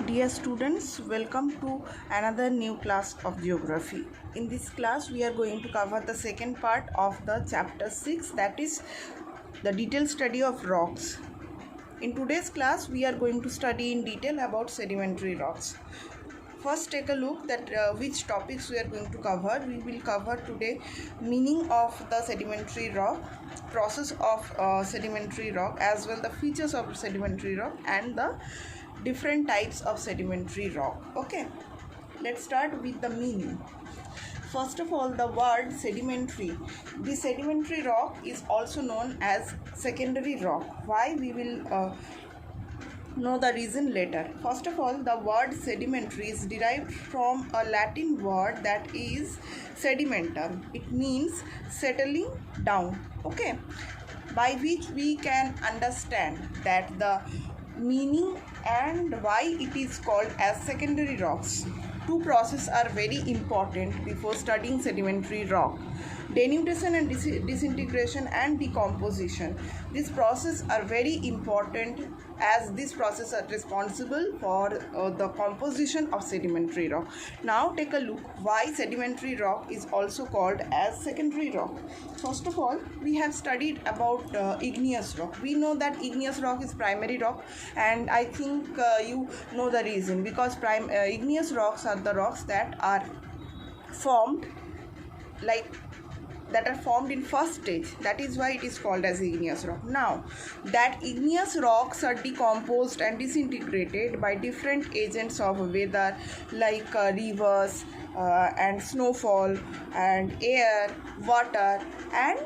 Dear students, welcome to another new class of geography. In this class, we are going to cover the second part of the chapter 6, that is the detailed study of rocks. In today's class, we are going to study in detail about sedimentary rocks. First, take a look at which topics we are going to cover. We will cover today meaning of the sedimentary rock, process of sedimentary rock, as well the features of sedimentary rock and the different types of sedimentary rock. Okay, let's start with the meaning. First of all, the word sedimentary. The sedimentary rock is also known as secondary rock. Why? We will know the reason later. First of all, the word sedimentary is derived from a Latin word that is sedimentum. It means settling down. Okay, by which we can understand that the meaning and why it is called as secondary rocks. Two processes are very important before studying sedimentary rock: denudation and disintegration and decomposition. These processes are very important as these processes are responsible for the composition of sedimentary rock. Now take a look why sedimentary rock is also called as secondary rock. First of all, we have studied about igneous rock. We know that igneous rock is primary rock, and I think you know the reason, because igneous rocks are the rocks that are formed in first stage. That is why it is called as igneous rock. Now that igneous rocks are decomposed and disintegrated by different agents of weather, like rivers and snowfall and air, water, and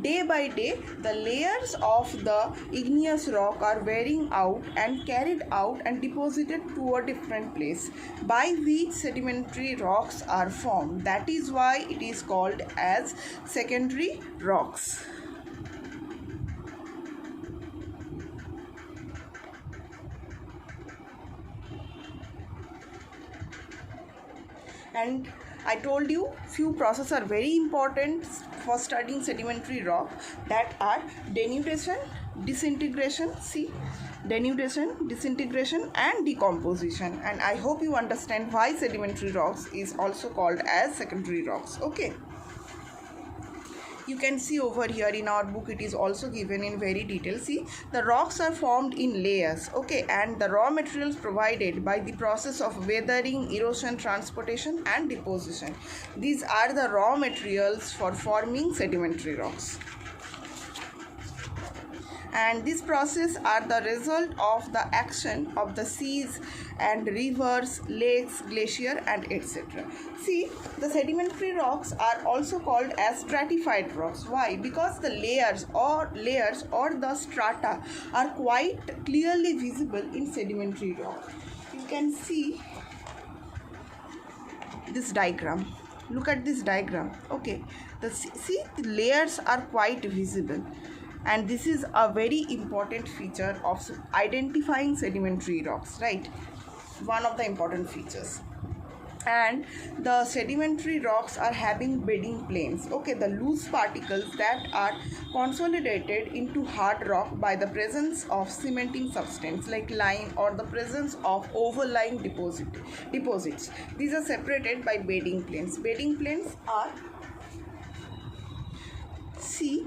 day by day the layers of the igneous rock are wearing out and carried out and deposited to a different place, by which sedimentary rocks are formed. That is why it is called as secondary rocks. And I told you few processes are very important for studying sedimentary rock, that are denudation, disintegration, denudation, disintegration and decomposition. And I hope you understand why sedimentary rocks is also called as secondary rocks. Okay, you can see over here in our book it is also given in very detail. See, the rocks are formed in layers, okay, and the raw materials provided by the process of weathering, erosion, transportation and deposition. These are the raw materials for forming sedimentary rocks, and this process are the result of the action of the seas and rivers, lakes, glacier and etc. See, the sedimentary rocks are also called as stratified rocks. Why? Because the layers or the strata are quite clearly visible in sedimentary rock. You can see this diagram. Look at this diagram. Okay, the layers are quite visible, and this is a very important feature of identifying sedimentary rocks, right? One of the important features. And the sedimentary rocks are having bedding planes, okay, the loose particles that are consolidated into hard rock by the presence of cementing substance like lime or the presence of overlying deposits. These are separated by bedding planes. Bedding planes are, see,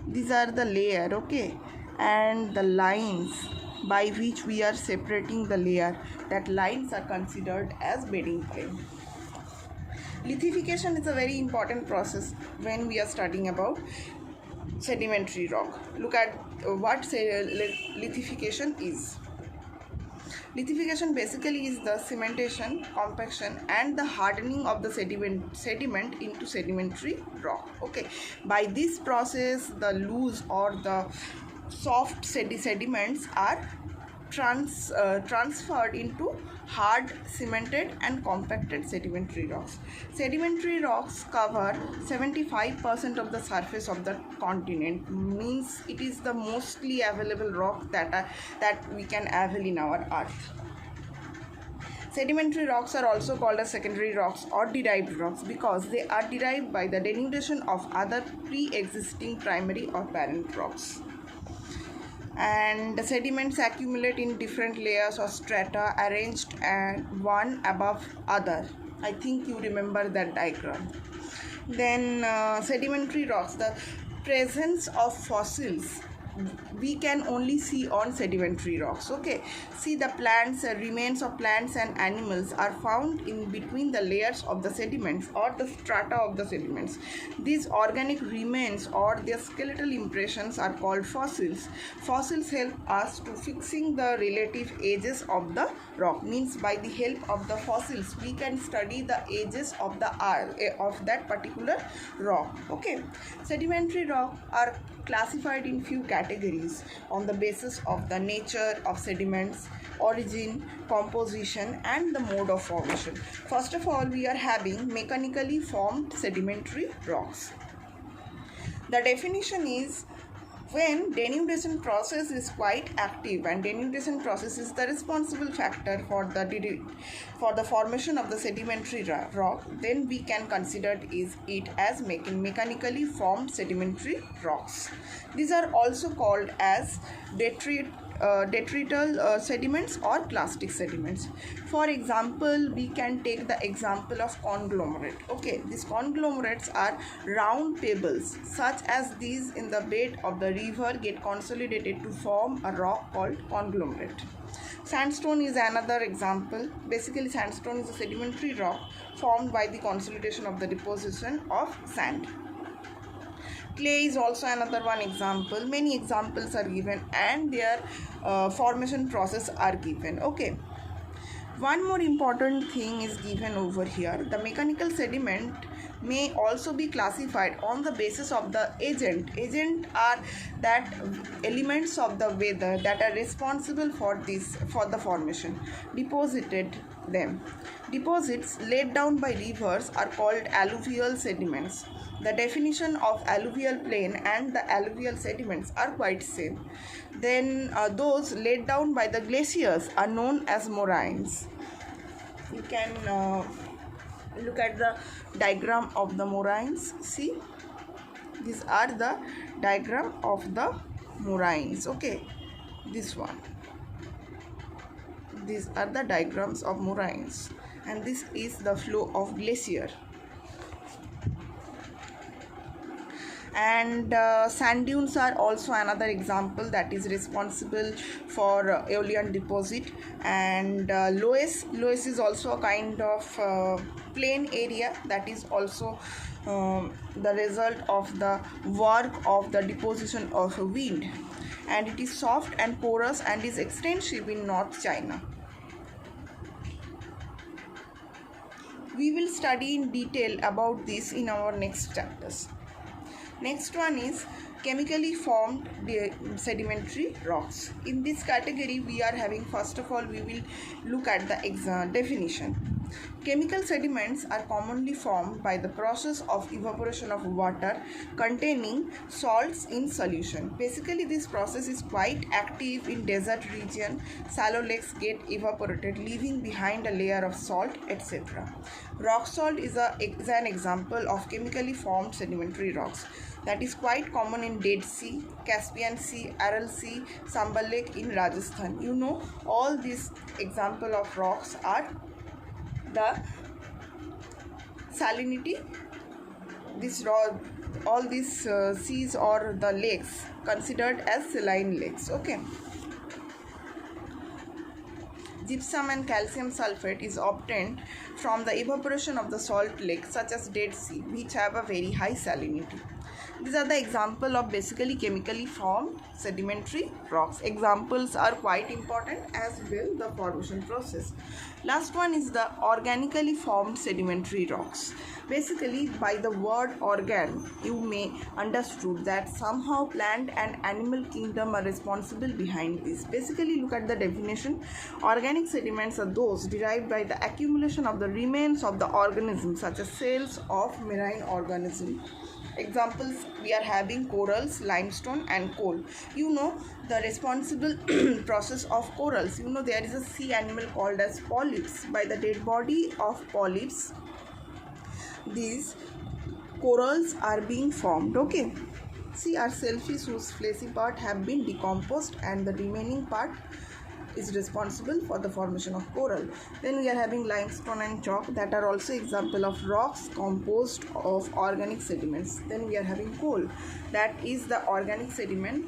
these are the layer, okay, and the lines by which we are separating the layer, that lines are considered as bedding plane. Lithification is a very important process when we are studying about sedimentary rock. Look at what lithification is. Lithification basically is the cementation, compaction and the hardening of the sediment into sedimentary rock. Okay, by this process the loose or the soft sediments are transferred into hard, cemented and compacted sedimentary rocks. Sedimentary rocks cover 75% of the surface of the continent, means it is the mostly available rock that we can avail in our earth. Sedimentary rocks are also called as secondary rocks or derived rocks because they are derived by the denudation of other pre-existing primary or parent rocks. and the sediments accumulate in different layers or strata arranged and one above other. I think you remember that diagram. Then sedimentary rocks, the presence of fossils we can only see on sedimentary rocks. Okay, see the plants, remains of plants and animals are found in between the layers of the sediments or the strata of the sediments. These organic remains or their skeletal impressions are called fossils. Fossils help us to fixing the relative ages of the rock. Means by the help of the fossils we can study the ages of the of that particular rock. Okay, sedimentary rock are classified in few categories on the basis of the nature of sediments, origin, composition and the mode of formation. First of all, we are having mechanically formed sedimentary rocks. The definition is when denudation process is quite active, and denudation process is the responsible factor for the formation of the sedimentary rock, then we can consider it as mechanically formed sedimentary rocks. These are also called as detrital sediments or clastic sediments. For example, we can take the example of conglomerate. Okay, these conglomerates are round pebbles such as these in the bed of the river get consolidated to form a rock called conglomerate. Sandstone is another example. Basically, sandstone is a sedimentary rock formed by the consolidation of the deposition of sand. Clay is also another one example. Many examples are given and their formation process are given. Okay, one more important thing is given over here. The mechanical sediment may also be classified on the basis of the agent. Agent are that elements of the weather that are responsible for the formation. Deposited them. Deposits laid down by rivers are called alluvial sediments. The definition of alluvial plain and the alluvial sediments are quite same. Then those laid down by the glaciers are known as moraines. You can look at the diagram of the moraines. See, these are the diagram of the moraines. Okay, this one. These are the diagrams of moraines, and this is the flow of glacier. And sand dunes are also another example that is responsible for aeolian deposit. And loess is also a kind of plain area that is also the result of the work of the deposition of wind, and it is soft and porous and is extensive in North China. We will study in detail about this in our next chapters. Next one is chemically formed sedimentary rocks. In this category we are having, first of all, we will look at the definition. Chemical sediments are commonly formed by the process of evaporation of water containing salts in solution. Basically, this process is quite active in desert region. Shallow lakes get evaporated, leaving behind a layer of salt, etc. Rock salt is an example of chemically formed sedimentary rocks that is quite common in Dead Sea, Caspian Sea, Aral Sea, Sambal Lake in Rajasthan. You know, all these example of rocks are the salinity. All these seas or the lakes considered as saline lakes. Okay. Gypsum and calcium sulfate is obtained from the evaporation of the salt lakes such as Dead Sea, which have a very high salinity. These are the example of basically chemically formed sedimentary rocks. Examples are quite important as well the formation process. Last one is the organically formed sedimentary rocks. Basically, by the word organ, you may understood that somehow plant and animal kingdom are responsible behind this. Basically, look at the definition. Organic sediments are those derived by the accumulation of the remains of the organism, such as cells of marine organism. Examples we are having corals, limestone and coal. You know the responsible process of corals. You know there is a sea animal called as polyps. By the dead body of polyps, these corals are being formed. Okay. sea are shellfish whose fleshy part have been decomposed and the remaining part is responsible for the formation of coral. Then we are having limestone and chalk, that are also example of rocks composed of organic sediments. Then we are having coal, that is the organic sediment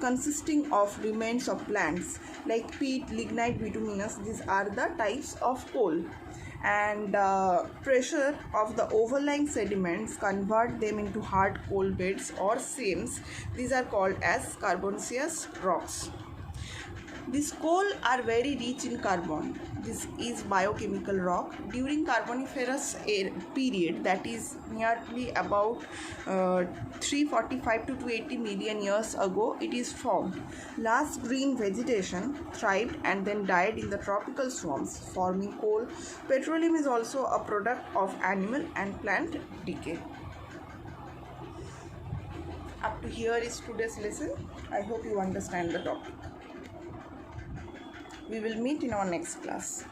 consisting of remains of plants like peat, lignite, bituminous. These are the types of coal. And pressure of the overlying sediments convert them into hard coal beds or seams. These are called as carbonaceous rocks. These coal are very rich in carbon. This is biochemical rock. During Carboniferous period, that is nearly about 345 to 280 million years ago, it is formed. Lush green vegetation thrived and then died in the tropical swamps, forming coal. Petroleum is also a product of animal and plant decay. Up to here is today's lesson. I hope you understand the topic. We will meet in our next class.